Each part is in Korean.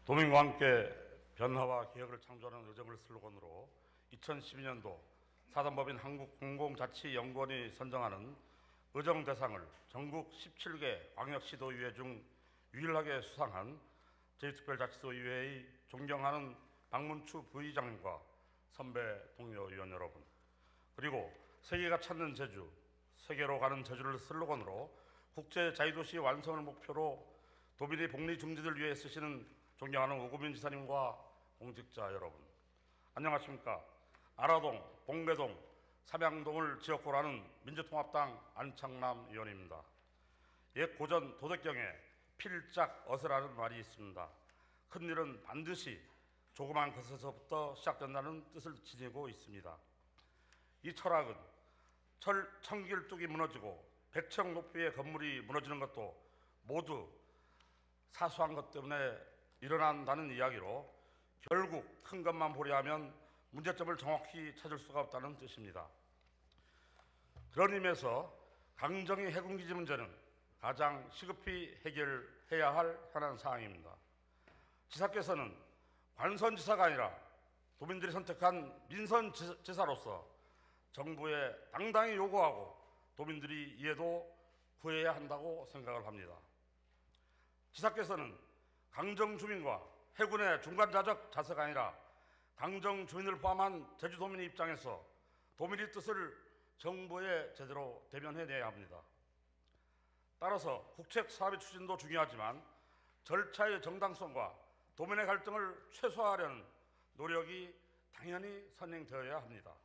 도민과 함께 변화와 개혁을 창조하는 의정을 슬로건으로 2012년도 사단법인 한국공공자치연구원이 선정하는 의정 대상을 전국 17개 광역시도의회 중 유일하게 수상한 제2특별자치도의회의 존경하는 박문추 부의장님과 선배 동료 의원 여러분, 그리고 세계가 찾는 제주, 세계로 가는 제주를 슬로건으로 국제자유도시 완성을 목표로 도민의 복리 증진을 위해 쓰시는 존경하는 오구민 지사님과 공직자 여러분, 안녕하십니까. 아라동, 봉배동, 삼양동을 지역구로 하는 민주통합당 안창남 의원입니다. 옛 고전 도덕경에 필짝 어서라는 말이 있습니다. 큰일은 반드시 조그만 것에서부터 시작된다는 뜻을 지니고 있습니다. 이 철학은 천길뚝이 무너지고 백층 높이의 건물이 무너지는 것도 모두 사소한 것 때문에 일어난다는 이야기로 결국 큰 것만 보려 하면 문제점을 정확히 찾을 수가 없다는 뜻입니다. 그런 의미에서 강정희 해군기지 문제는 가장 시급히 해결해야 할 현안 사항입니다. 지사께서는 관선지사가 아니라 도민들이 선택한 민선지사로서 정부에 당당히 요구하고 도민들이 이해도 구해야 한다고 생각을 합니다. 지사께서는 강정 주민과 해군의 중간자적 자세가 아니라 강정 주민을 포함한 제주도민의 입장에서 도민의 뜻을 정부에 제대로 대변해내야 합니다. 따라서 국책 사업의 추진도 중요하지만 절차의 정당성과 도민의 갈등을 최소화하려는 노력이 당연히 선행되어야 합니다.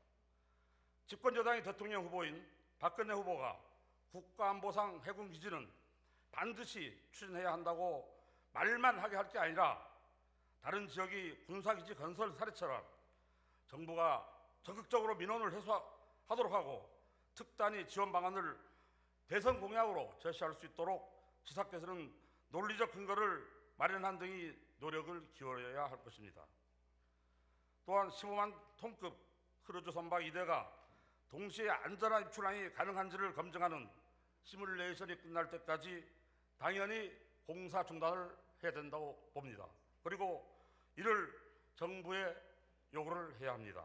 집권여당의 대통령 후보인 박근혜 후보가 국가안보상 해군기지는 반드시 추진해야 한다고 말만 하게 할 게 아니라 다른 지역이 군사기지 건설 사례처럼 정부가 적극적으로 민원을 해소하도록 하고 특단의 지원 방안을 대선 공약으로 제시할 수 있도록 지사께서는 논리적 근거를 마련한 등의 노력을 기울여야 할 것입니다. 또한 15만 톤급 크루즈 선박 2대가 동시에 안전한 입출항이 가능한지를 검증하는 시뮬레이션이 끝날 때까지 당연히 공사 중단을 해야 된다고 봅니다. 그리고 이를 정부에 요구를 해야 합니다.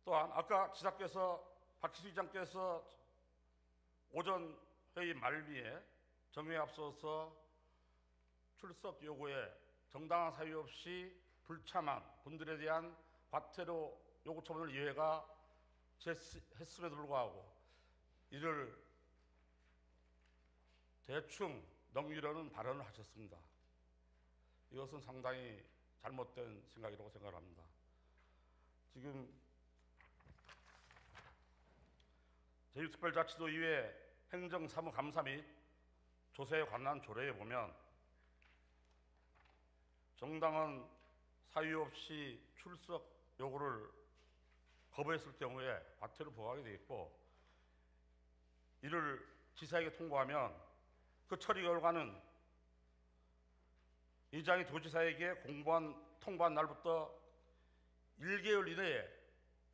또한 아까 지사께서 박희수 의장께서 오전 회의 말미에 정회에 앞서서 출석 요구에 정당한 사유 없이 불참한 분들에 대한 과태료 요구 처분을 의회가 제시했음에도 불구하고 이를 대충 넘기려는 발언을 하셨습니다. 이것은 상당히 잘못된 생각이라고 생각을 합니다. 지금 제2특별자치도의회 행정사무감사 및 조세에 관한 조례에 보면 정당한 사유 없이 출석 요구를 거부했을 경우에 과태료 부과하게 되어 있고, 이를 지사에게 통보하면 그 처리 결과는 의장이 도지사에게 통보한 날부터 1개월 이내에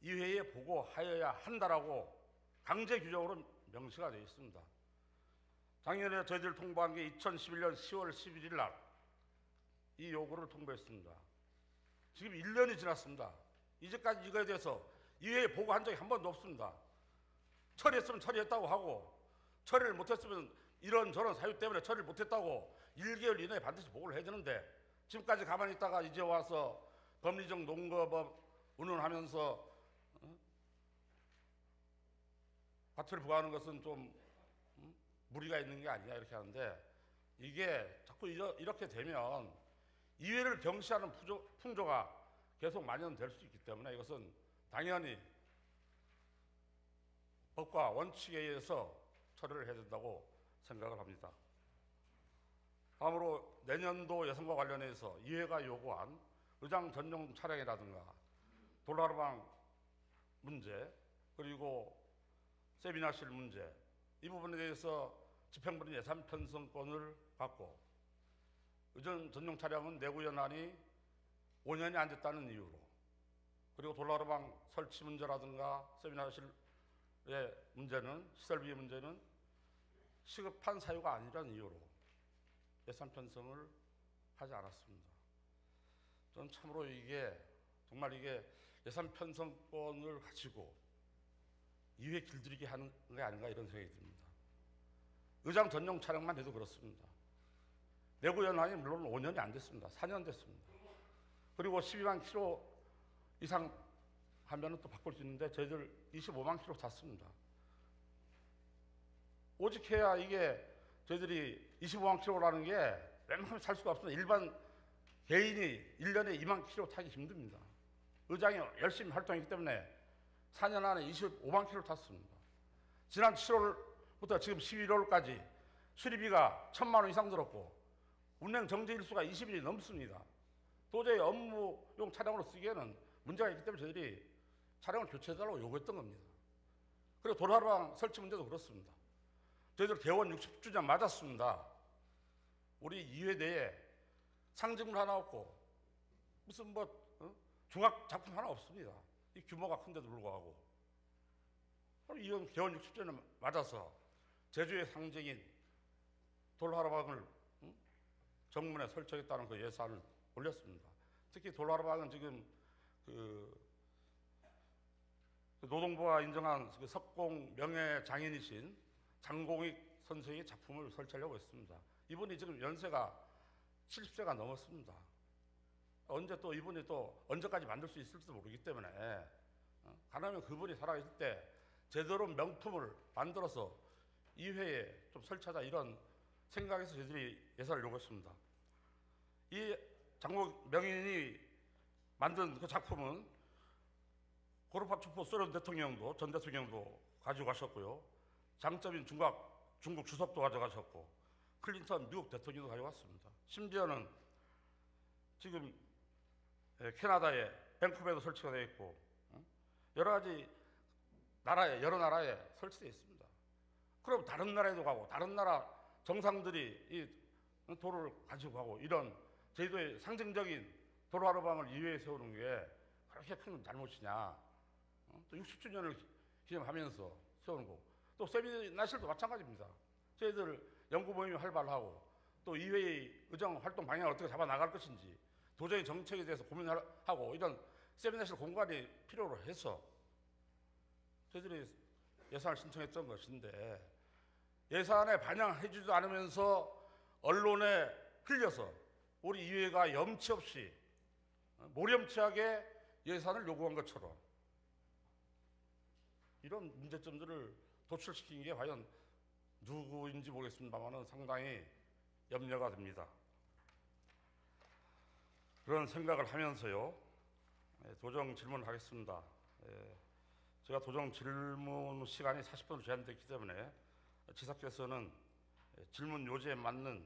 의회에 보고하여야 한다라고 강제 규정으로 명시가 되어 있습니다. 작년에 저희들 통보한 게 2011년 10월 11일 날 이 요구를 통보했습니다. 지금 1년이 지났습니다. 이제까지 이거에 대해서 의회에 보고한 적이 한 번도 없습니다. 처리했으면 처리했다고 하고, 처리를 못했으면 이런저런 사유 때문에 처리를 못했다고 1개월 이내에 반드시 보고를 해야 되는데, 지금까지 가만히 있다가 이제 와서 법리적 논거법 운운하면서 과태료 부과하는 것은 좀 무리가 있는 게 아니냐 이렇게 하는데, 이게 자꾸 이렇게 되면 의회를 경시하는 풍조가 계속 만연될 수 있기 때문에 이것은 당연히 법과 원칙에 의해서 처리를 해야 된다고 생각을 합니다. 다음으로 내년도 예산과 관련해서 의회가 요구한 의장 전용 차량이라든가 돌아르방 문제, 그리고 세미나실 문제, 이 부분에 대해서 집행부는 예산 편성권을 갖고 의전 전용 차량은 내구 연한이 5년이 안 됐다는 이유로, 그리고 돌아르방 설치 문제라든가 세미나실의 문제는, 시설비 문제는 시급한 사유가 아니라는 이유로 예산 편성을 하지 않았습니다. 저는 참으로 이게 정말 이게 예산 편성권을 가지고 이회 길들이기 하는 게 아닌가 이런 생각이 듭니다. 의장 전용 차량만 해도 그렇습니다. 내구 연한이 물론 5년이 안 됐습니다. 4년 됐습니다. 그리고 12만 킬로 이상 하면은 또 바꿀 수 있는데 저희들 25만 킬로 탔습니다. 오직 해야 이게 저희들이 25만 킬로라는 게 웬만하면 살 수가 없습니다. 일반 개인이 1년에 2만 킬로 타기 힘듭니다. 의장이 열심히 활동했기 때문에 4년 안에 25만 킬로 탔습니다. 지난 7월부터 지금 11월까지 수리비가 1,000만 원 이상 들었고 운행 정지 일수가 20일이 넘습니다. 도저히 업무용 차량으로 쓰기에는 문제가 있기 때문에 저희들이 차량을 교체해달라고 요구했던 겁니다. 그리고 도로하루방 설치 문제도 그렇습니다. 저희들 개원 60주년 맞았습니다. 우리 이회 내에 상징물 하나 없고 무슨 중앙 작품 하나 없습니다. 이 규모가 큰데도 불구하고 이번 개원 60주년을 맞아서 제주의 상징인 도로하루방을 정문에 설치하겠다는 그 예산을 올렸습니다. 특히 도로하루방은 지금 노동부가 인정한 그 석공 명예 장인이신 장공익 선생의 작품을 설치하려고 했습니다. 이분이 지금 연세가 70세가 넘었습니다. 언제 또 이분이 또 언제까지 만들 수 있을지도 모르기 때문에 가능하면 그분이 살아있을 때 제대로 명품을 만들어서 이회에 좀 설치하자 이런 생각에서 저희들이 예산을 요구했습니다. 이 장국 명인이 만든 그 작품은 고르바초프 소련 대통령도 전 대통령도 가지고 가셨고요. 장점인 중국 주석도 가져가셨고 클린턴 미국 대통령도 가져갔습니다. 심지어는 지금 캐나다의 밴쿠버에도 설치가 되어 있고 여러 가지 여러 나라에 설치되어 있습니다. 그럼 다른 나라에도 가고 다른 나라 정상들이 이 도로를 가지고 가고 이런 제주도의 상징적인 도로하루방을 이회에 세우는 게 그렇게 큰 잘못이냐. 또 60주년을 기념하면서 세우는 거고 또 세미나실도 마찬가지입니다. 저희들 연구 모임이 활발하고 또 이회의 의정 활동 방향을 어떻게 잡아 나갈 것인지 도저히 정책에 대해서 고민하고 이런 세미나실 공간이 필요로 해서 저희들이 예산을 신청했던 것인데 예산에 반영해주지도 않으면서 언론에 흘려서 우리 이회가 염치 없이 모렴치하게 예산을 요구한 것처럼 이런 문제점들을 도출시킨 게 과연 누구인지 모르겠습니다만 상당히 염려가 됩니다. 그런 생각을 하면서요. 도정 질문을 하겠습니다. 제가 도정 질문 시간이 40분으로 제한됐기 때문에 지사께서는 질문 요지에 맞는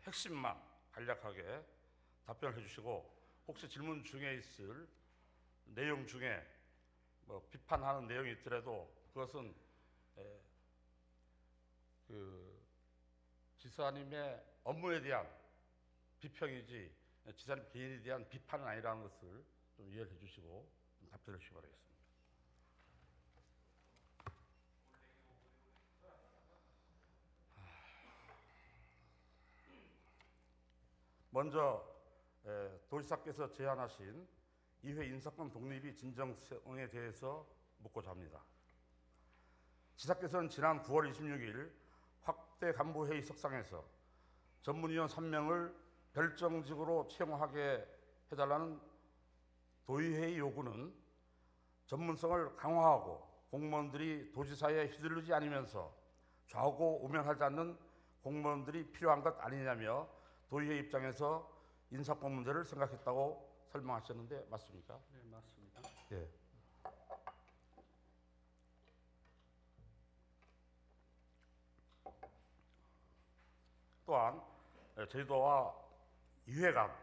핵심만 간략하게 답변을 해주시고 혹시 질문 중에 있을 내용 중에 비판하는 내용이 있더라도 그것은 지사님의 업무에 대한 비평이지 지사님 개인에 대한 비판은 아니라는 것을 좀 이해를 해주시고 좀 답변을 주시기 바라겠습니다. 먼저 도지사께서 제안하신 이회 인사권 독립이 진정성에 대해서 묻고자 합니다. 지사께서는 지난 9월 26일 확대 간부회의 석상에서 전문위원 3명을 별정직으로 채용하게 해달라는 도의회의 요구는 전문성을 강화하고 공무원들이 도지사에 휘둘리지 않으면서 좌우고 우면하지 않는 공무원들이 필요한 것 아니냐며 도의회 입장에서 인사권 문제를 생각했다고 설명하셨는데 맞습니까? 네, 맞습니다. 예. 또한 제주도와 이회 간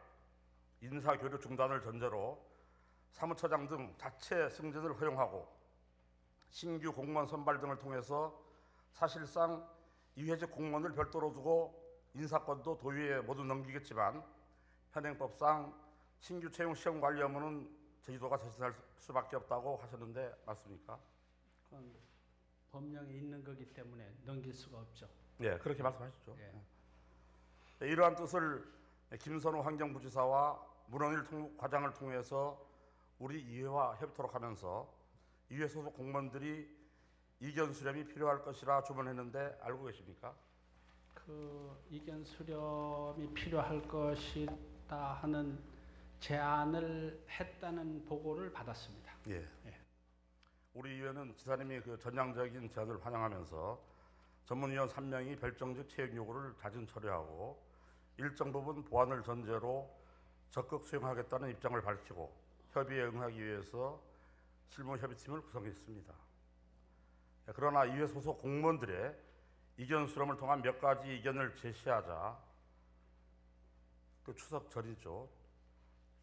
인사교류 중단을 전제로 사무처장 등 자체 승진을 허용하고 신규 공무원 선발 등을 통해서 사실상 이회직 공무원을 별도로 두고 인사권도 도의회에 모두 넘기겠지만 현행법상 신규 채용 시험 관리 업무는 제주도가 대신할 수밖에 없다고 하셨는데 맞습니까? 그건 법령에 있는 거기 때문에 넘길 수가 없죠. 네, 그렇게 말씀하셨죠. 예. 이러한 뜻을 김선호 환경부지사와 문홍일 과장을 통해서 우리 이회와 협의토록 하면서 이회 소속 공무원들이 이견 수렴이 필요할 것이라 주문했는데 알고 계십니까? 그 이견 수렴이 필요할 것이다 하는 제안을 했다는 보고를 받았습니다. 예. 예. 우리 이회는 지사님이 그 전향적인 제안을 환영하면서 전문위원 3명이 별정직 채용 요구를 자진 처리하고 일정 부분 보완을 전제로 적극 수용하겠다는 입장을 밝히고 협의에 응하기 위해서 실무협의팀을 구성했습니다. 그러나 이회 소속 공무원들의 이견 수렴을 통한 몇 가지 이견을 제시하자 그 추석 전이죠.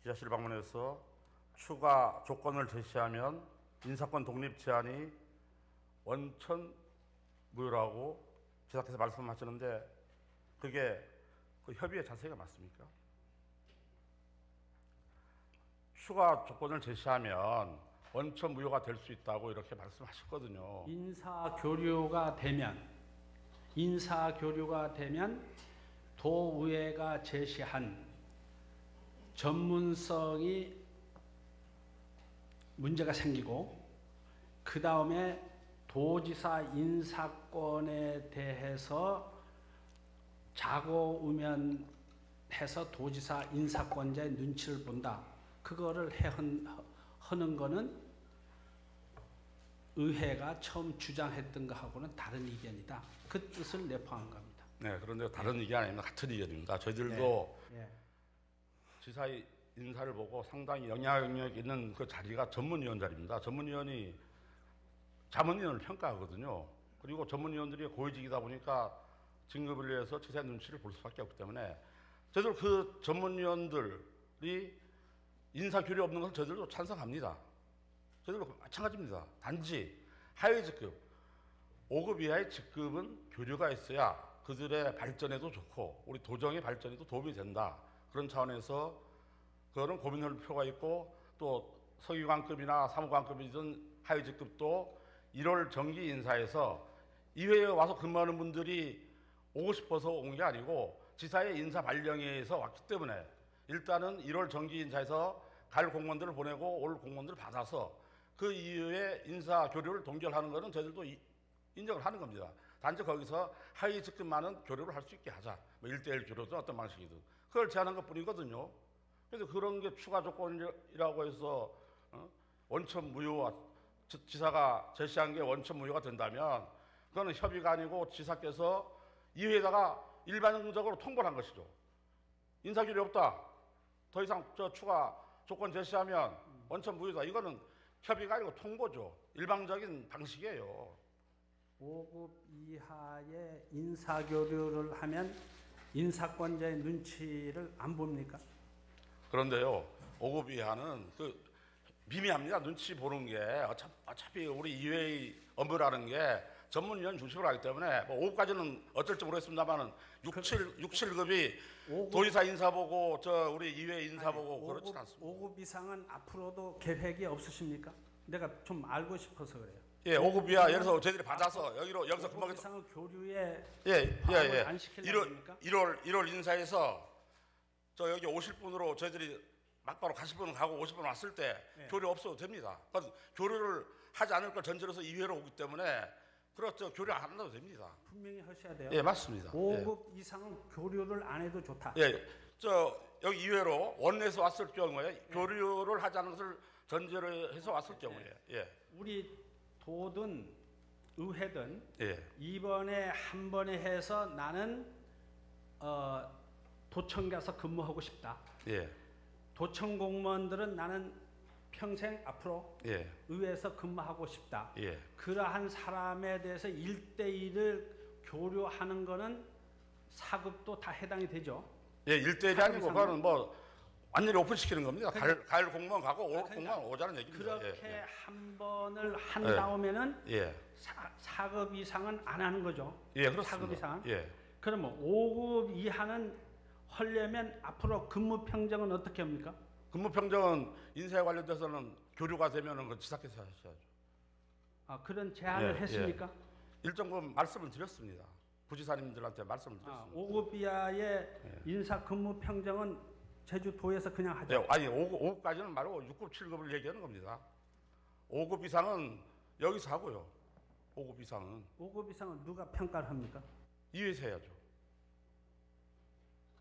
기자실 방문해서 추가 조건을 제시하면 인사권 독립 제한이 원천 무효라고 지사께서 말씀하시는데 그게 그 협의의 자세가 맞습니까? 추가 조건을 제시하면 원천 무효가 될 수 있다고 이렇게 말씀하셨거든요. 인사 교류가 되면 도의회가 제시한 전문성이 문제가 생기고 그 다음에 도지사 인사권에 대해서 자고우면해서 도지사 인사권자의 눈치를 본다. 그거를 하는 거는 의회가 처음 주장했던 거하고는 다른 의견이다. 그 뜻을 내포한 겁니다. 네, 그런데 다른 의견 아니면 같은 의견입니다. 저희들도 예. 지사의 인사를 보고 상당히 영향력 있는 그 자리가 전문위원 자리입니다. 전문위원이 자문위원을 평가하거든요. 그리고 전문위원들이 고위직이다 보니까 진급을 위해서 지사의 눈치를 볼 수밖에 없기 때문에 저희들 그 전문위원들이 인사 교류 없는 것을 저희들도 찬성합니다. 저희들도 마찬가지입니다. 단지 하위 직급, 5급 이하의 직급은 교류가 있어야 그들의 발전에도 좋고 우리 도정의 발전에도 도움이 된다. 그런 차원에서 그거는 고민할 필요가 있고 또 서기관급이나 사무관급이든 하위 직급도 1월 정기 인사에서 이회에 와서 근무하는 분들이 오고 싶어서 온 게 아니고 지사의 인사 발령에서 왔기 때문에 일단은 1월 정기 인사에서 갈 공무원들을 보내고 올 공무원들을 받아서 그 이후에 인사 교류를 동결하는 것은 저희들도 인정을 하는 겁니다. 단지 거기서 하위 직급만은 교류를 할 수 있게 하자. 뭐 1대1 교류든 어떤 방식이든. 그걸 제안한 것 뿐이거든요. 그래서 그런 게 추가 조건이라고 해서 원천 무효와 지사가 제시한 게 원천 무효가 된다면 그거는 협의가 아니고 지사께서 이회에다가 일반적으로 통보를 한 것이죠. 인사교류 없다. 더 이상 추가 조건 제시하면 원천 무효다. 이거는 협의가 아니고 통보죠. 일방적인 방식이에요. 5급 이하의 인사교류를 하면 인사권자의 눈치를 안 봅니까? 그런데요, 5급 이하는 그 미미합니다. 눈치 보는 게 어차피 우리 이회의 업무라는 게 전문위원 중심으로 하기 때문에 뭐 5급까지는 어쩔지 모르겠습니다만은 6, 7급이 도지사 인사 보고 우리 이회 인사 보고 그렇지 않습니다. 5급 이상은 앞으로도 계획이 없으십니까? 내가 좀 알고 싶어서 그래요. 예, 5급 이하 예를 들어서 저희들이 받아서 여기서 5급 금방 이상은 교류에 예. 안 시키려니까? 1월 인사에서 여기 오실 분으로 저희들이 막바로 가실 분은 가고 오실 분 왔을 때 교류 없어도 됩니다. 그러니까 교류를 하지 않을 걸 전제로서 이회로 오기 때문에 그렇죠. 교류 안 해도 됩니다. 분명히 하셔야 돼요. 예, 맞습니다. 5급 이상은 교류를 안 해도 좋다. 예, 여기 이회로 원내에서 왔을 경우에 교류를 하지 않은 것을 전제로 해서 왔을 경우에 우리 도든 의회든 예. 이번에 한 번에 해서 나는 도청 가서 근무하고 싶다. 예. 도청 공무원들은 나는 평생 앞으로 예. 의회에서 근무하고 싶다. 예. 그러한 사람에 대해서 1대1을 교류하는 거는 4급도 다 해당이 되죠. 예, 1대1이 아니고 그거는 뭐 완전히 오픈시키는 겁니다. 갈 공무원 가고 올 공무원 오자는 얘기입니다. 그렇게 한 번을 한 다음에는 4급 이상은 안 하는 거죠. 예, 그렇습니다. 4급 이상은. 예. 그러면 5급 이하는 하려면 앞으로 근무 평정은 어떻게 합니까? 근무 평정은 인사에 관련돼서는 교류가 되면은 그 지사께서 하셔야죠. 그런 제안을 했습니까? 일정 부분 말씀을 드렸습니다. 부지사님들한테 말씀을 드렸습니다. 5급 이하의 인사 근무 평정은 제주도에서 그냥 하죠. 예, 아니 5급까지는 말고 6급, 7급을 얘기하는 겁니다. 5급 이상은 여기서 하고요. 5급 이상은 5급 이상은 누가 평가를 합니까? 이회에서 해야죠.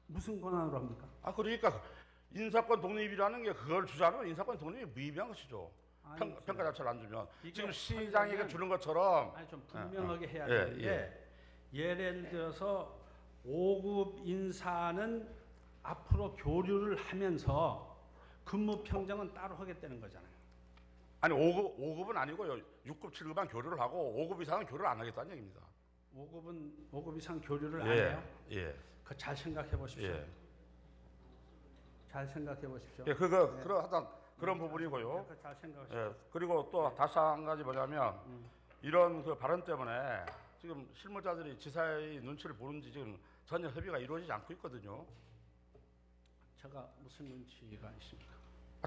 무슨 권한으로 합니까? 그러니까 인사권 독립이라는 게 그걸 주장하면 인사권 독립이 무의미한 것이죠. 평가 자체를 안 주면 지금 시장에게 주는 것처럼 아니 좀 분명하게 해야 예, 되는데 예를 들어서 5급 인사는 앞으로 교류를 하면서 근무 평정은 따로 하겠다는 거잖아요. 아니 5급은 아니고요. 6급, 7급만 교류를 하고 5급 이상은 교류를 안 하겠다는 얘기입니다. 5급 이상 교류를 안 해요? 예. 그 잘 생각해 보십시오. 예. 잘 생각해 보십시오. 예, 그런 하여튼 그런 부분이고요. 잘 생각하십시오. 예, 그리고 또 다시 한 가지 뭐냐면 이런 그 발언 때문에 지금 실무자들이 지사의 눈치를 보는지 지금 전혀 협의가 이루어지지 않고 있거든요. 제가 무슨 눈치가 있습니까?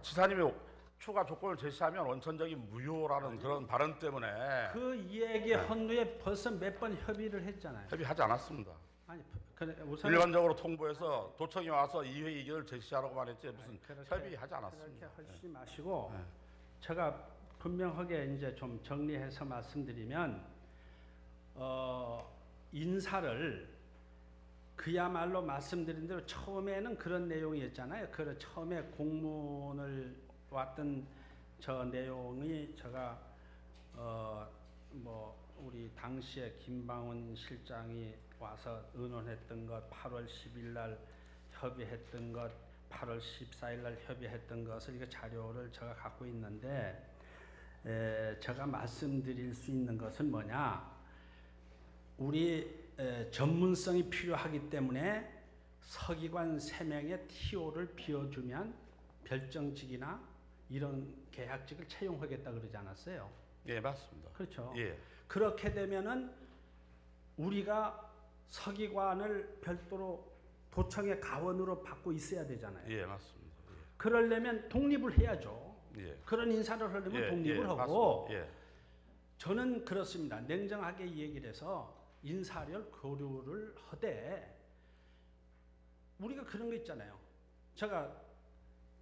지사님이 추가 조건을 제시하면 원천적인 무효라는 그런 발언 때문에 그 얘기 헌후에 벌써 몇 번 협의를 했잖아요. 협의하지 않았습니다. 아니, 그래 우선 일반적으로 통보해서 도청이 와서 이회 의견을 제시하라고만 했지 무슨 협의하지 않았습니다. 그렇게 하시지 마시고 제가 분명하게 이제 좀 정리해서 말씀드리면 인사를 그야말로 말씀드린 대로 처음에는 그런 내용이었잖아요. 그 처음에 공문을 왔던 저 내용이 제가 뭐 우리 당시에 김방훈 실장이 와서 의논했던 것, 8월 10일 날 협의했던 것, 8월 14일 날 협의했던 것을 이거 자료를 제가 갖고 있는데 제가 말씀드릴 수 있는 것은 뭐냐? 우리 전문성이 필요하기 때문에 서기관 3명의 TO를 비워주면 별정직이나 이런 계약직을 채용하겠다 그러지 않았어요? 예, 맞습니다. 그렇죠. 예. 그렇게 되면은 우리가 서기관을 별도로 도청의 가원으로 받고 있어야 되잖아요. 예, 맞습니다. 그러려면 독립을 해야죠. 예. 그런 인사를 하려면 예, 독립을 예, 하고 맞습니다. 예. 저는 그렇습니다. 냉정하게 얘기를 해서 인사를 교류를 하되 우리가 그런 거 있잖아요. 제가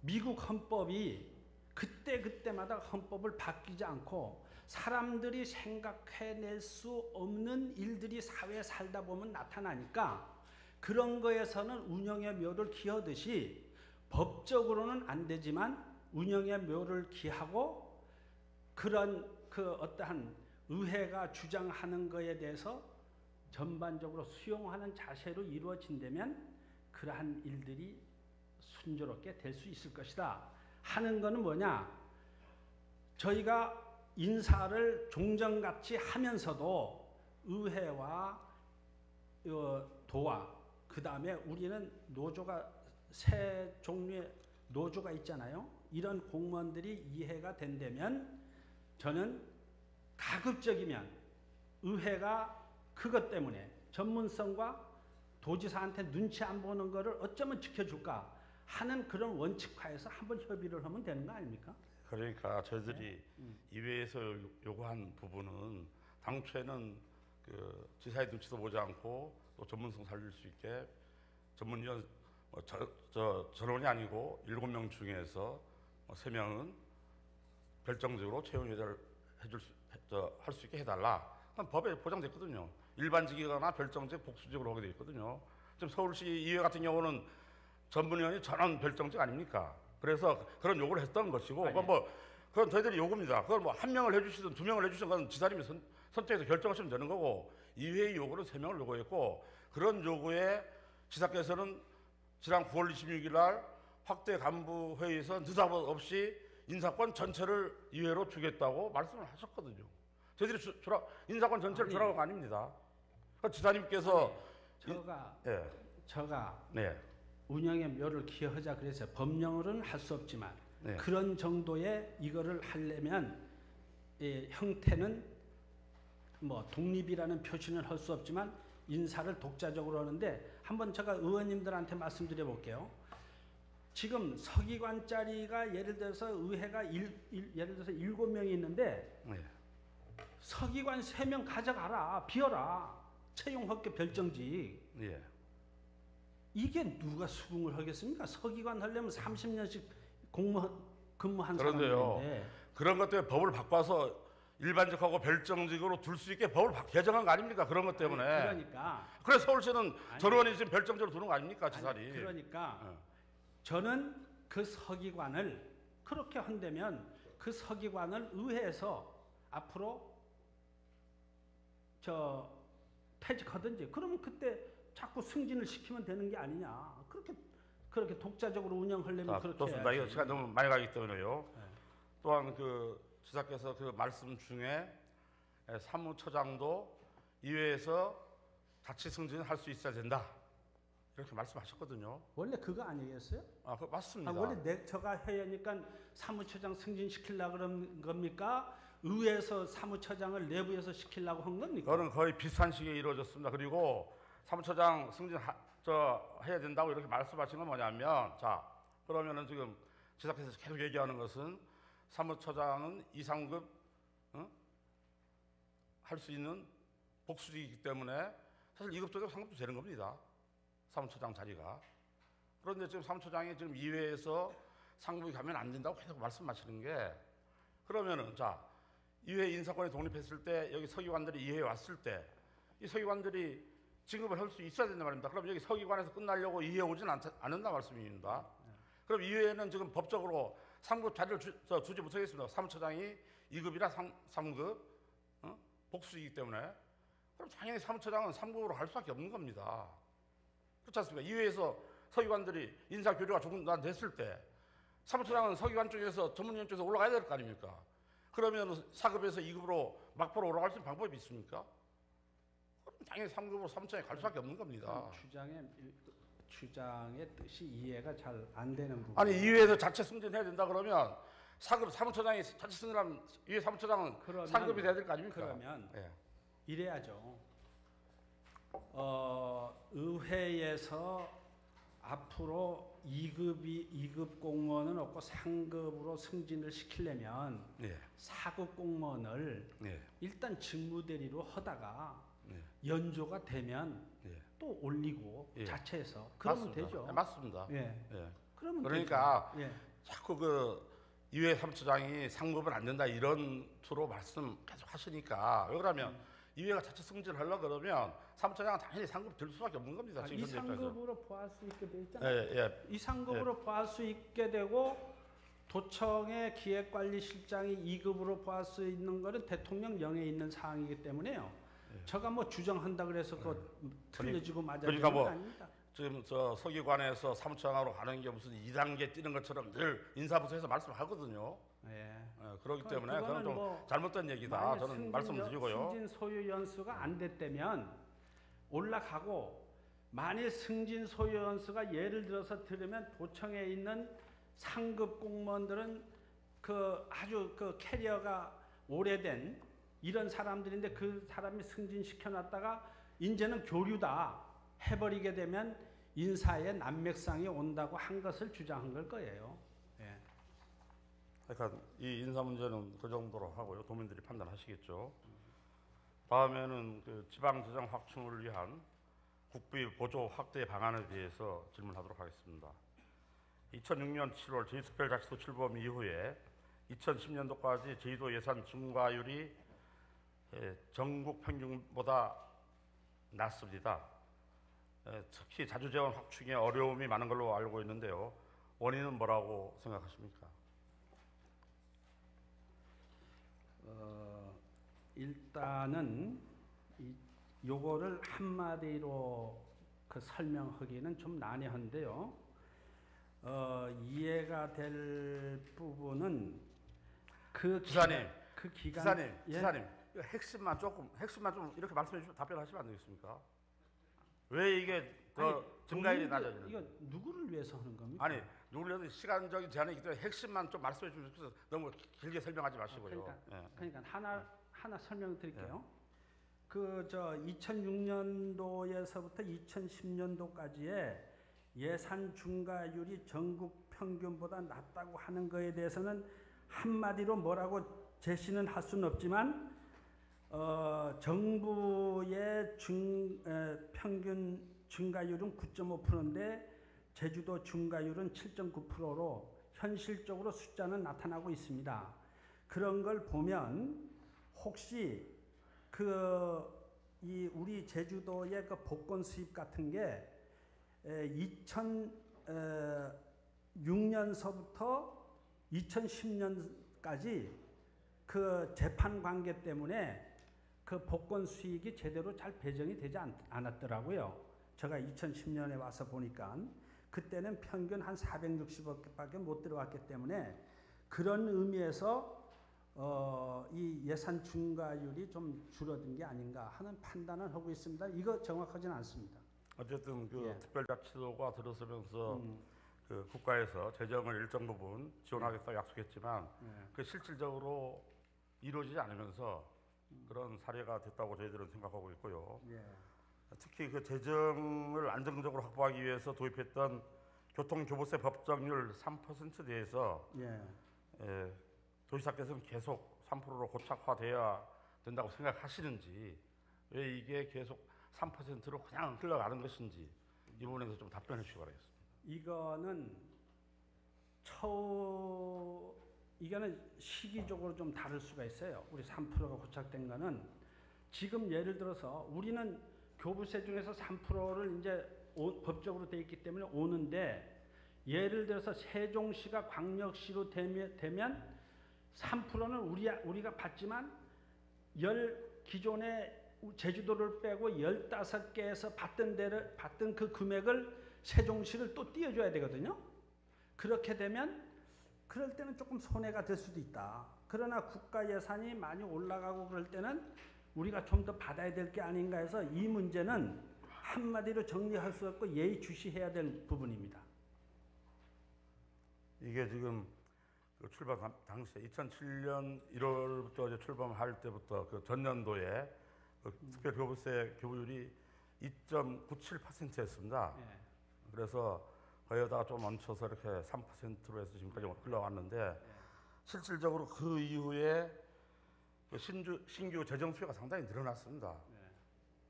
미국 헌법이 그때마다 헌법을 바뀌지 않고 사람들이 생각해낼 수 없는 일들이 사회에 살다 보면 나타나니까 그런 거에서는 운영의 묘를 기하듯이 법적으로는 안 되지만 운영의 묘를 기하고 그런 그 어떠한 의회가 주장하는 거에 대해서 전반적으로 수용하는 자세로 이루어진다면 그러한 일들이 순조롭게 될 수 있을 것이다 하는 거는 뭐냐? 저희가 인사를 종전같이 하면서도 의회와 도와 그 다음에 우리는 노조가 세 종류의 노조가 있잖아요. 이런 공무원들이 이해가 된다면 저는 가급적이면 의회가 그것 때문에 전문성과 도지사한테 눈치 안 보는 거를 어쩌면 지켜줄까 하는 그런 원칙화에서 한번 협의를 하면 되는 거 아닙니까? 그러니까 저희들이 이회에서 요구한 부분은 당초에는 그 지사의 눈치도 보지 않고 또 전문성 살릴 수 있게 전문위원 전원이 아니고 7명 중에서 3명은 별정적으로 채용을 할 수 있게 해달라. 그건 법에 보장됐거든요. 일반직이거나 별정직, 복수직으로 하게 돼 있거든요. 지금 서울시 이회 같은 경우는 전문위원이 전원 별정직 아닙니까? 그래서 그런 요구를 했던 것이고, 그건 저희들이 요구입니다. 그걸 뭐 1명을 해주시든 2명을 해주시든 그건 지사님이 선택해서 결정하시면 되는 거고, 이회의 요구는 3명을 요구했고, 그런 요구에 지사께서는 지난 9월 26일 날 확대 간부 회의에서 느닷없이 인사권 전체를 이회로 주겠다고 말씀을 하셨거든요. 저희들이 인사권 전체를 주라고 한 거 아닙니다. 그러니까 지사님께서 저가 네. 운영의 묘를 기여하자 그래서 법령으로는 할 수 없지만 네. 그런 정도의 이거를 하려면 형태는 뭐 독립이라는 표시는 할 수 없지만 인사를 독자적으로 하는데 한번 제가 의원님들한테 말씀드려 볼게요. 지금 서기관 자리가 예를 들어서 의회가 예를 들어서 7명이 있는데 네. 서기관 3명 가져가라, 비워라. 채용 합계 별정직 예. 이게 누가 수긍을 하겠습니까? 서기관 하려면 30년씩 근무한 그런데요. 사람인데 그런 것 때문에 법을 바꿔서 일반직하고 별정직으로 둘 수 있게 법을 개정한 거 아닙니까? 그런 것 때문에. 그러니까 그래서 서울시는 전원이 지금 별정직으로 두는 거 아닙니까? 지사리. 아니, 그러니까 예. 저는 그 서기관을 그렇게 한다면 그 서기관을 의회에서 앞으로 저 퇴직하든지 그러면 그때 자꾸 승진을 시키면 되는 게 아니냐. 그렇게 독자적으로 운영하려면 자, 그렇게 좋습니다. 이거 해야지. 시간 너무 많이 가기 때문에요. 네. 또한 그 지사께서 그 말씀 중에 사무처장도 이외에서 자치 승진할 수 있어야 된다. 이렇게 말씀하셨거든요. 원래 그거 아니겠어요? 아, 그 맞습니다. 원래 저가 해야니까 사무처장 승진시키려고 그런 겁니까? 의회에서 사무처장을 내부에서 시키려고 한 겁니까? 그거는 거의 비슷한 시기에 이루어졌습니다. 그리고 사무처장 승진 해야 된다고 이렇게 말씀하신 건 뭐냐면, 자, 그러면은 지금 지사께서 계속 얘기하는 것은 사무처장은 이상급 할 수 있는 복수이기 때문에 사실 2급도 3급도 되는 겁니다. 사무처장 자리가. 그런데 지금 사무처장이 지금 이회에서 상급이 가면 안 된다고 계속 말씀하시는 게, 그러면은 자, 이회 인사권이 독립했을 때 여기 서기관들이 이회에 왔을 때 이 서기관들이 진급을 할 수 있어야 된다 말입니다. 그럼 여기 서기관에서 끝나려고 이회에 오진 않는다 말씀입니다. 그럼 이회에는 지금 법적으로 3급 자리를 주지 못하겠습니다. 사무처장이 2급이라 3급 복수이기 때문에. 그럼 당연히 사무처장은 3급으로 갈 수밖에 없는 겁니다. 그렇지 않습니까? 이회에서 서기관들이 인사교류가 중단됐을 때 사무처장은 서기관 쪽에서 전문위원 쪽에서 올라가야 될 거 아닙니까? 그러면 4급에서 2급으로 막바로 올라갈 수 있는 방법이 있습니까? 그럼 당연히 3급으로 사무처장이 갈 수밖에 없는 겁니다. 주장의 뜻이 이해가 잘 안 되는 부분. 아니 이회에서 자체 승진해야 된다 그러면 4급 사무처장이 자체 승진하면 이회 사무처장은 3급이 돼야 될 거 아닙니까? 그러면 예. 이래야죠. 의회에서 앞으로 2급 공무원은 없고 3급으로 승진을 시키려면 예. 4급 공무원을 예. 일단 직무대리로 하다가 예. 연조가 되면 예. 또 올리고 예. 자체에서 그러면 맞습니다. 되죠. 예, 맞습니다. 예. 예. 그러면 그러니까 되죠. 예. 자꾸 그 이회 사무처장이 상급은 안 된다 이런 투로 말씀 계속 하시니까 왜 그러면 이회가 자체 승진을 하려고 그러면 사무처장은 당연히 상급 될 수밖에 없는 겁니다. 지금 현재 입장에서. 이상급으로 보할 수 있게 돼 있잖아요. 예, 예. 이상급으로 보할 수 있게 되고 도청의 기획관리실장이 2급으로 보할 수 있는 것은 대통령 명에 있는 사항이기 때문에요. 제가 뭐 주장한다 그래서 그 틀려지고 맞아지는 그러니까 뭐 건 아닙니다. 지금 저 서기관에서 사무처장으로 가는 게 무슨 2단계 뛰는 것처럼 늘 인사부서에서 말씀하거든요. 예. 그렇기 때문에 그거는 그건 좀 뭐 잘못된 얘기다. 만약 저는 말씀드리고요. 승진 소유 연수가 안 됐다면 올라가고 만일 승진 소유 연수가 예를 들어서 들으면 도청에 있는 상급 공무원들은 그 아주 그 캐리어가 오래된 이런 사람들인데 그 사람이 승진시켜 놨다가 이제는 교류다 해버리게 되면 인사에 난맥상이 온다고 한 것을 주장한 걸 거예요. 예. 그러니까 이 인사 문제는 그 정도로 하고요. 도민들이 판단하시겠죠. 다음에는 그 지방재정 확충을 위한 국비 보조 확대 방안에 대해서 질문하도록 하겠습니다. 2006년 7월 제2특별자치도 출범 이후에 2010년도까지 제주도 예산 증가율이 전국 평균보다 낮습니다. 특히 자주재원 확충에 어려움이 많은 걸로 알고 있는데요. 원인은 뭐라고 생각하십니까? 일단은 요거를 한마디로 그 설명하기는 좀 난해한데요. 이해가 될 부분은 그 기사님, 그 기간 기사님, 핵심만 좀 이렇게 말씀해 주시면 답변하시면 안 되겠습니까? 왜 이게 더 증가율이 낮아지는? 이거 누구를 위해서 하는 겁니까? 아니, 누구를 위해서 시간적인 제한이 있기 때문에 핵심만 좀 말씀해 주시면 좋겠어요. 너무 길게 설명하지 마시고요. 그러니까 하나 설명드릴게요. 그 2006년도에서부터 2010년도까지의 예산 증가율이 전국 평균보다 낮다고 하는 거에 대해서는 한마디로 뭐라고 제시는 할 수는 없지만 정부의 평균 증가율은 9.5%인데 제주도 증가율은 7.9%로 현실적으로 숫자는 나타나고 있습니다. 그런 걸 보면 혹시 이 우리 제주도의 그 복권 수입 같은 게 2006년서부터 2010년까지 그 재판 관계 때문에 그 복권 수익이 제대로 잘 배정이 되지 않았더라고요. 제가 2010년에 와서 보니까 그때는 평균 한 460억밖에 못 들어왔기 때문에 그런 의미에서 이 예산 증가율이 좀 줄어든 게 아닌가 하는 판단을 하고 있습니다. 이거 정확하지는 않습니다. 어쨌든 그 예. 특별자치도가 들어서면서 그 국가에서 재정을 일정 부분 지원하겠다 약속했지만 그 실질적으로 이루어지지 않으면서 그런 사례가 됐다고 저희들은 생각하고 있고요. 예. 특히 그 재정을 안정적으로 확보하기 위해서 도입했던 교통교부세 법정률 3%에 대해서 도지사께서는 계속 3%로 고착화돼야 된다고 생각하시는지, 왜 이게 계속 3%로 그냥 흘러가는 것인지 이 부분에서 좀 답변해 주시기 바라겠습니다. 이거는 시기적으로 좀 다를 수가 있어요. 우리 3%가 고착된 거는 지금 예를 들어서 우리는 교부세 중에서 3%를 이제 법적으로 돼 있기 때문에 오는데, 예를 들어서 세종시가 광역시로 되면 3%는 우리가 받지만 기존에 제주도를 빼고 15개에서 받던 그 금액을 세종시를 또 띄워줘야 되거든요. 그렇게 되면 그럴 때는 조금 손해가 될 수도 있다. 그러나 국가 예산이 많이 올라가고 그럴 때는 우리가 좀 더 받아야 될 게 아닌가 해서 이 문제는 한마디로 정리할 수 없고 예의주시해야 될 부분입니다. 이게 지금 그 출범 당시에 2007년 1월부터 이제 출범할 때부터 그 전년도에 그 특별교부세 교부율이 2.97%였습니다. 그래서 거기다가 좀 얹혀서 이렇게 3%로 해서 지금까지 흘러왔는데, 실질적으로 그 이후에 그 신규 재정 수요가 상당히 늘어났습니다.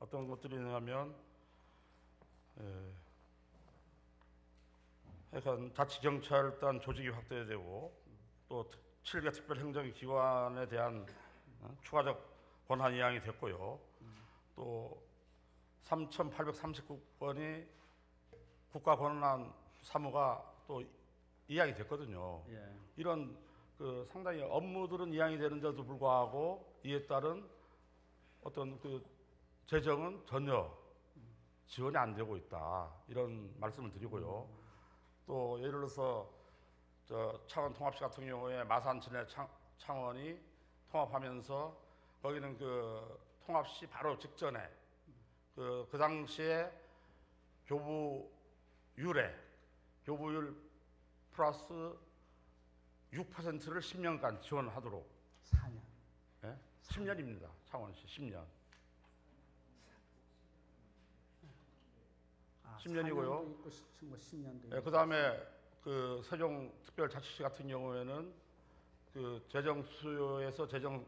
어떤 것들이냐면 하여간 자치경찰단 조직이 확대되고, 또 7개 특별행정기관에 대한 추가적 권한 이양이 됐고요. 또 3,839건이 국가권한 사무가 또 이양이 됐거든요. 이런 그 상당히 업무들은 이양이 되는데도 불구하고 이에 따른 어떤 그 재정은 전혀 지원이 안 되고 있다, 이런 말씀을 드리고요. 또 예를 들어서 창원 통합시 같은 경우에 마산, 진해, 창원이 통합하면서 거기는 그 통합시 바로 직전에 그 당시에 교부율 플러스 6%를 10년간 지원하도록. 4년. 예? 10년입니다. 창원시 10년. 10년이고요. 있고 10년도 예, 그다음에 그 세종특별자치시 같은 경우에는 그 재정 수요에서 재정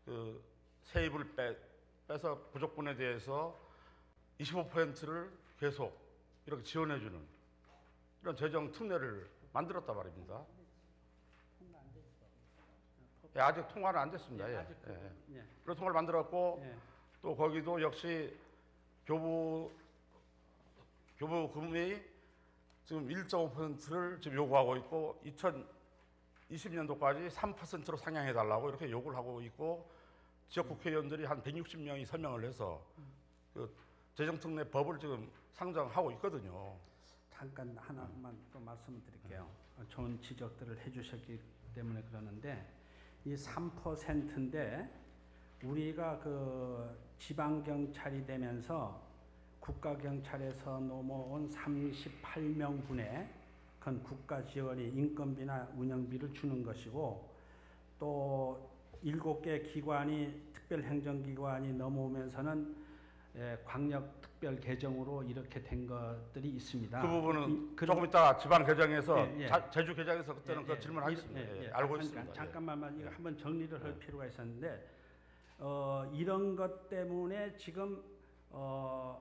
그 세입을 빼서 부족분에 대해서 25%를 계속 이렇게 지원해주는 이런 재정 특례를 만들었단 말입니다. 예, 아직 통과는 안 됐습니다. 그런 통과를 만들었고, 또 거기도 역시 교부금이 지금 1.5%를 지금 요구하고 있고, 2020년도까지 3%로 상향해달라고 이렇게 요구를 하고 있고, 지역 국회의원들이 한 160명이 서명을 해서 그 재정특례 법을 지금 상정하고 있거든요. 잠깐 하나만 또 말씀을 드릴게요. 좋은 지적들을 해주셨기 때문에 그러는데, 이 3%인데 우리가 그 지방경찰이 되면서 국가경찰에서 넘어온 38명분의 그건 국가 지원이 인건비나 운영비를 주는 것이고, 또 7개 기관이 특별행정기관이 넘어오면서는 광역특별계정으로 이렇게 된 것들이 있습니다. 그 부분은 조금 이따 지방 개정에서 제주 개정에서 그때는 그 질문하겠습니다. 알고 있습니다. 잠깐만 이거 한번 정리를 할 필요가 있었는데, 이런 것 때문에 지금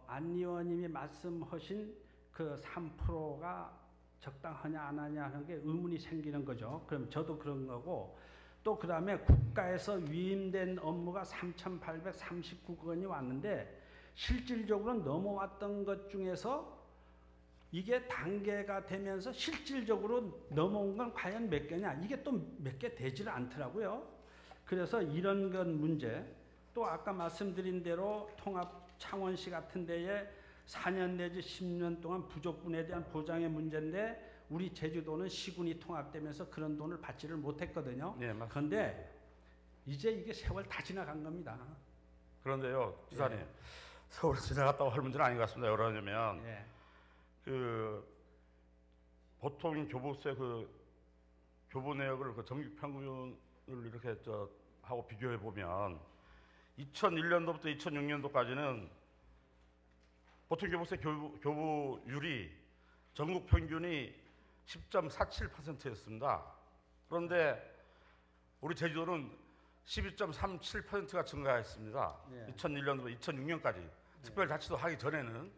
안 의원님이 말씀하신 그 3%가 적당하냐 안 하냐 하는 게 의문이 생기는 거죠. 그럼 저도 그런 거고, 또 그 다음에 국가에서 위임된 업무가 3,839건이 왔는데 실질적으로 넘어왔던 것 중에서 이게 단계가 되면서 실질적으로 넘어온 건 과연 몇 개냐, 이게 또 몇 개 되지를 않더라고요. 그래서 이런 건 문제, 또 아까 말씀드린 대로 통합 창원시 같은 데에 4년 내지 10년 동안 부족분에 대한 보장의 문제인데 우리 제주도는 시군이 통합되면서 그런 돈을 받지를 못했거든요. 네, 맞습니다. 그런데 이제 이게 세월 다 지나간 겁니다. 그런데요, 지사님, 서울에 지나갔다고 할 문제는 아닌 것 같습니다. 왜냐하면 예. 그 보통 교부세 그 교부 내역을 그 정규 평균을 이렇게 하고 비교해 보면 2001년도부터 2006년도까지는 보통 교부세 교부율이 전국 평균이 10.47%였습니다. 그런데 우리 제주도는 12.37%가 증가했습니다. 예. 2001년부터 2006년까지 특별자치도 하기 전에는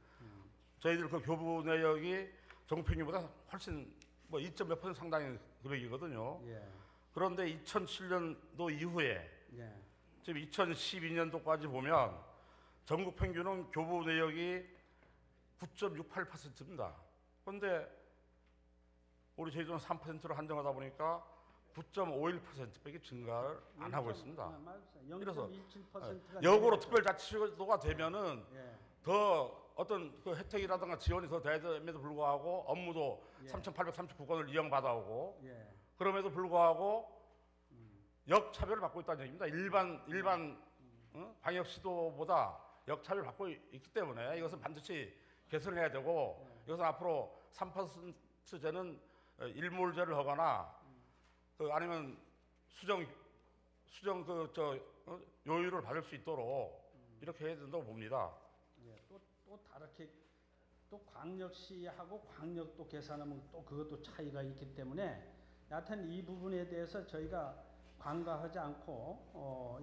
저희들 그 교부 내역이 전국 평균보다 훨씬 뭐 2점 몇 퍼센트 상당히 금액이거든요. 예. 그런데 2007년도 이후에 예. 지금 2012년도까지 보면 전국 평균은 교부 내역이 9.68%입니다. 그런데 우리 제주도는 3%로 한정하다 보니까 9.51%밖에 증가를 안 하고 있습니다. 그래서 0.17%가 역으로 특별자치도가 되면은 예. 더 어떤 그 혜택이라든가 지원이 더 돼야됨에도 불구하고 업무도 예. 3,839건을 이용받아 오고 예. 그럼에도 불구하고 역차별을 받고 있다는 얘기입니다. 일반 광역시도보다 역차별을 받고 있기 때문에 이것은 반드시 개선해야 되고 이것은 앞으로 3%제는 일몰제를 하거나 아니면 수정 요율을 받을 수 있도록 이렇게 해야 된다고 봅니다. 예. 또 다르게 또 광역시하고 광역도 계산하면 또 그것도 차이가 있기 때문에 여하튼 이 부분에 대해서 저희가 관가하지 않고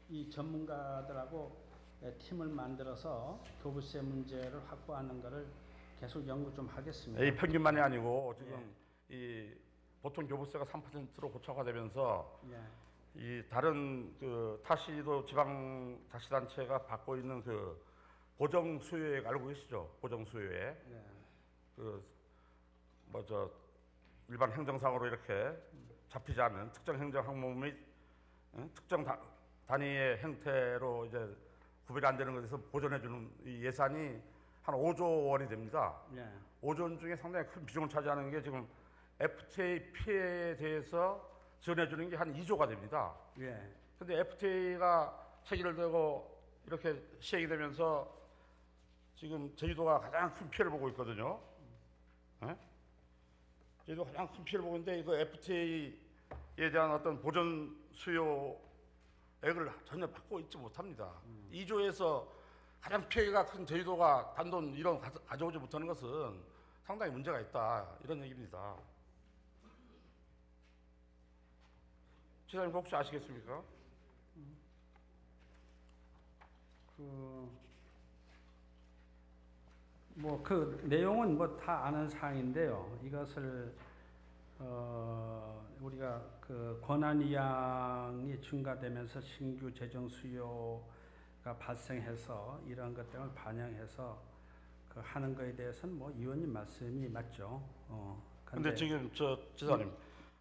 이 전문가들하고 팀을 만들어서 교부세 문제를 확보하는 것을 계속 연구 좀 하겠습니다. 이 평균만이 아니고 지금 이 보통 교부세가 3%로 고착화되면서 이 다른 그 타시도 지방자치단체가 받고 있는 그 보정 수요액 알고 계시죠? 보정 수요액. 일반 행정상으로 이렇게 잡히지 않는 특정 행정 항목 및 특정 단위의 형태로 이제 구별이 안 되는 것에서 보전해주는 이 예산이 한 5조 원이 됩니다. 5조 원 중에 상당히 큰 비중을 차지하는 게 지금 FTA 피해에 대해서 지원해주는 게 한 2조가 됩니다. 근데 FTA가 체결되고 이렇게 시행이 되면서 지금 제주도가 가장 큰 피해를 보고 있거든요. 제주도가 가장 큰 피해를 보고 있는데 이거 FTA에 대한 어떤 보전 수요액을 전혀 받고 있지 못합니다. 2조에서 가장 피해가 큰 제주도가 단돈 1원 가져오지 못하는 것은 상당히 문제가 있다 이런 얘기입니다. 지사님 혹시 아시겠습니까? 그 내용은 뭐 다 아는 사항인데요. 이것을 우리가 그 권한 이양이 증가되면서 신규 재정 수요가 발생해서 이런 것 등을 반영해서 그 하는 것에 대해서는 뭐 의원님 말씀이 맞죠. 근데 지금 지사님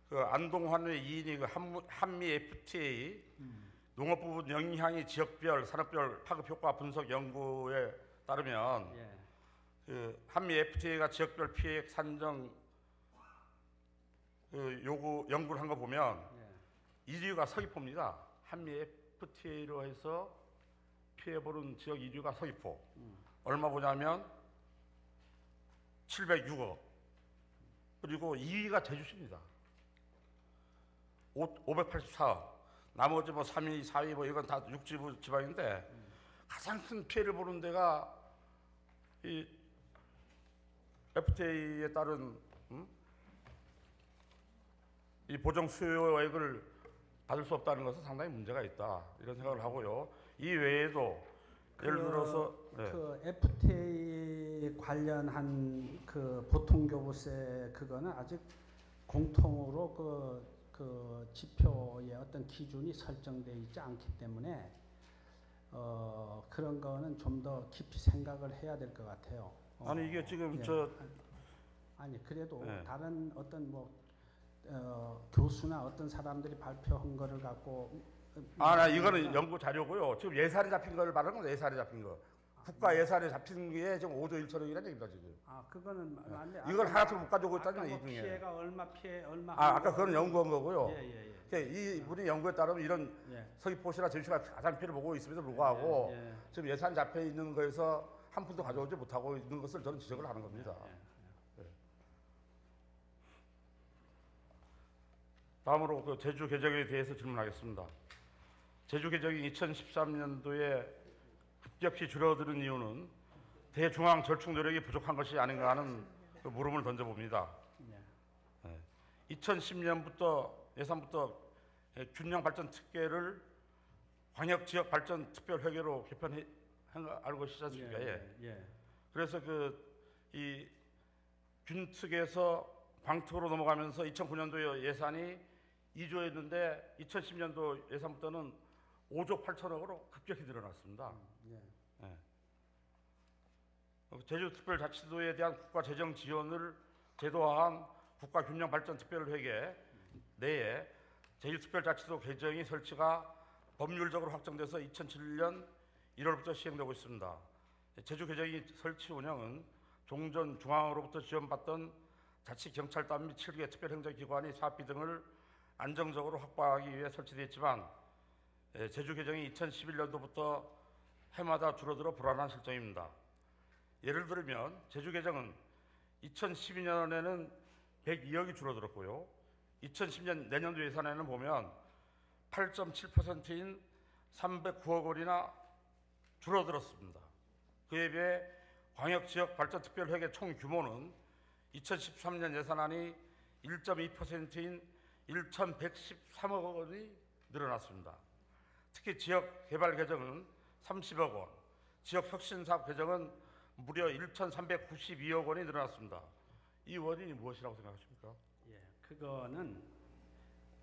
그 안동환의 2인이 그 한미 FTA 농업 부분 영향이 지역별 산업별 파급 효과 분석 연구에 따르면 그 한미 FTA가 지역별 피해액 산정 그 요구 연구를 한 거 보면 1위가 서귀포입니다. 한미 FTA로 해서 피해 보는 지역 1위가 서귀포. 얼마 보냐면 706억. 그리고 2위가 제주시입니다. 584억. 나머지 뭐 3위, 4위 뭐 이건 다 육지부 지방인데 가장 큰 피해를 보는 데가 이 FTA에 따른 이 보정 수요액을 받을 수 없다는 것은 상당히 문제가 있다 이런 생각을 하고요. 이 외에도 예를 들어서 그 FTA 관련한 그 보통교부세 그거는 아직 공통으로 그 지표의 어떤 기준이 설정되어 있지 않기 때문에 그런 거는 좀 더 깊이 생각을 해야 될 것 같아요. 아니 이게 지금 아니 그래도 네. 다른 어떤 교수나 어떤 사람들이 발표한 거를 갖고 나 이거는 연구 자료고요. 지금 예산이 잡힌 거를 말하는 건 예산이 잡힌 거. 국가 예산에 잡힌 게 지금 5조 1천억이라는 얘기입니다 지금. 그거는 맞네. 이걸 하나도 못 가지고 있다는 뭐 이 중에. 피해가 얼마. 아까 그거는 연구한 거고요. 예. 이분이 연구에 따르면 이런 서귀포시나 제주시가 가장 피해를 보고 있음에도 불구하고 지금 예산 잡혀 있는 거에서 한 푼도 가져오지 못하고 있는 것을 저는 지적을 하는 겁니다. 다음으로 그 제주 개정에 대해서 질문하겠습니다. 제주 개정이 2013년도에 급격히 줄어드는 이유는 대중앙 절충 노력이 부족한 것이 아닌가 하는 그 물음을 던져봅니다. 2010년부터 예산부터 균형 발전 특례를 광역 지역 발전 특별 회계로 개편한 거 알고 계시지 않습니까? 그래서 이 균특에서 광특으로 넘어가면서 2009년도 예산이 2조였는데 2010년도 예산부터는 5조 8천억으로 급격히 늘어났습니다. 제주특별자치도에 대한 국가 재정 지원을 제도화한 국가균형발전특별회계 내에 제주특별자치도 개정이 설치가 법률적으로 확정돼서 2007년 1월부터 시행되고 있습니다. 제주 개정이 설치 운영은 종전 중앙으로부터 지원받던 자치경찰단 및 7개 특별행정기관이 사업비 등을 안정적으로 확보하기 위해 설치되었지만 제주 개정이 2011년도부터 해마다 줄어들어 불안한 실정입니다. 예를 들면 제주 개정은 2012년에는 102억이 줄어들었고요. 2010년 내년도 예산에는 보면 8.7%인 309억 원이나 줄어들었습니다. 그에 비해 광역지역발전특별회계 총 규모는 2013년 예산안이 1.2%인 1,113억 원이 늘어났습니다. 특히 지역개발 개정은 30억 원, 지역혁신사업 개정은 무려 1,392억 원이 늘어났습니다. 이 원인이 무엇이라고 생각하십니까? 그거는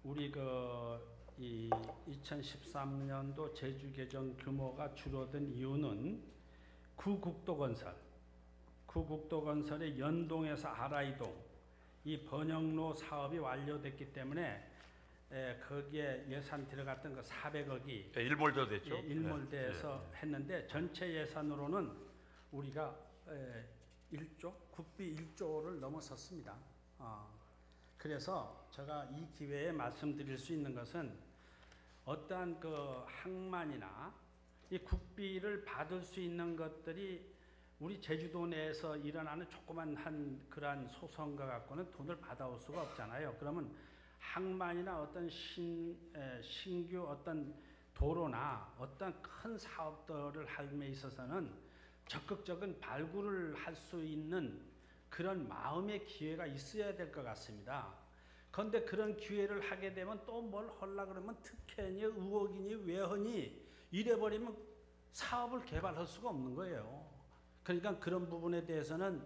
우리 이 2013년도 제주 개정 규모가 줄어든 이유는 구국도건설의 연동에서 아라이동 이 번영로 사업이 완료됐기 때문에 거기에 예산 들어갔던 그 400억이 일몰도 됐죠. 일몰돼서 했는데 전체 예산으로는 우리가 1조 국비 1조를 넘어섰습니다. 그래서 제가 이 기회에 말씀드릴 수 있는 것은 어떠한 그 항만이나 이 국비를 받을 수 있는 것들이 우리 제주도 내에서 일어나는 조그만 한 그러한 소송과 갖고는 돈을 받아올 수가 없잖아요. 그러면 항만이나 어떤 신규 어떤 도로나 어떤 큰 사업들을 함에 있어서는 적극적인 발굴을 할 수 있는 그런 마음의 기회가 있어야 될 것 같습니다. 그런데 그런 기회를 하게 되면 또 뭘 하려고 그러면 특혜니 의혹이니 외허니 이래버리면 사업을 개발할 수가 없는 거예요. 그러니까 그런 부분에 대해서는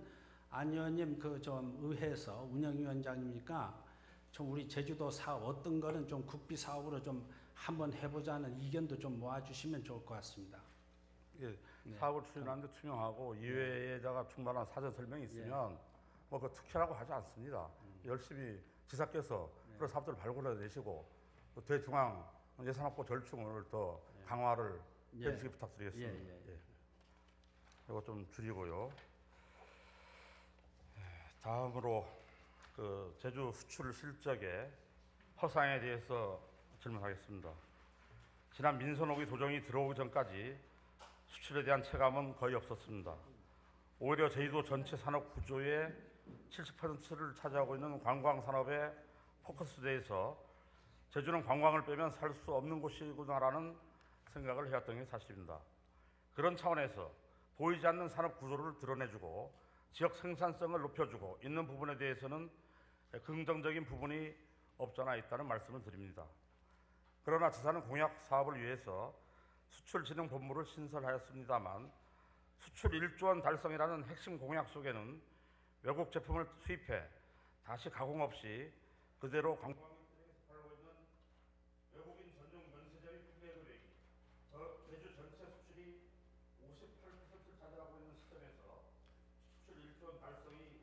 안 의원님 좀 의회에서 운영위원장이니까 좀 우리 제주도 사업 어떤 거는 좀 국비 사업으로 좀 한번 해보자는 의견도 좀 모아주시면 좋을 것 같습니다. 사업을 추진하는데 투명하고 이외에다가 충분한 사전 설명이 있으면 그 특혜라고 하지 않습니다. 열심히 지사께서 그런 사업들을 발굴해내시고 대중앙 예산 확보 절충을 더 강화를 해주시기 부탁드리겠습니다. 이거 좀 줄이고요. 다음으로 제주 수출 실적의 허상에 대해서 질문하겠습니다. 지난 민선호기 도정이 들어오기 전까지 수출에 대한 체감은 거의 없었습니다. 오히려 제주도 전체 산업 구조의 70%를 차지하고 있는 관광 산업에 포커스돼서 제주는 관광을 빼면 살 수 없는 곳이구나라는 생각을 해왔던 게 사실입니다. 그런 차원에서 보이지 않는 산업 구조를 드러내주고 지역 생산성을 높여주고 있는 부분에 대해서는 긍정적인 부분이 없잖아 있다는 말씀을 드립니다. 그러나 지사는 공약 사업을 위해서 수출진흥본부를 신설하였습니다만 수출 1조 원 달성이라는 핵심 공약 속에는 외국 제품을 수입해 다시 가공 없이 그대로 관광객들에게 팔고 있는 외국인 전용 면세점의 부패금액이 제주 전체 수출이 58%를 차지하고 있는 시점에서 수출 1조 원 달성이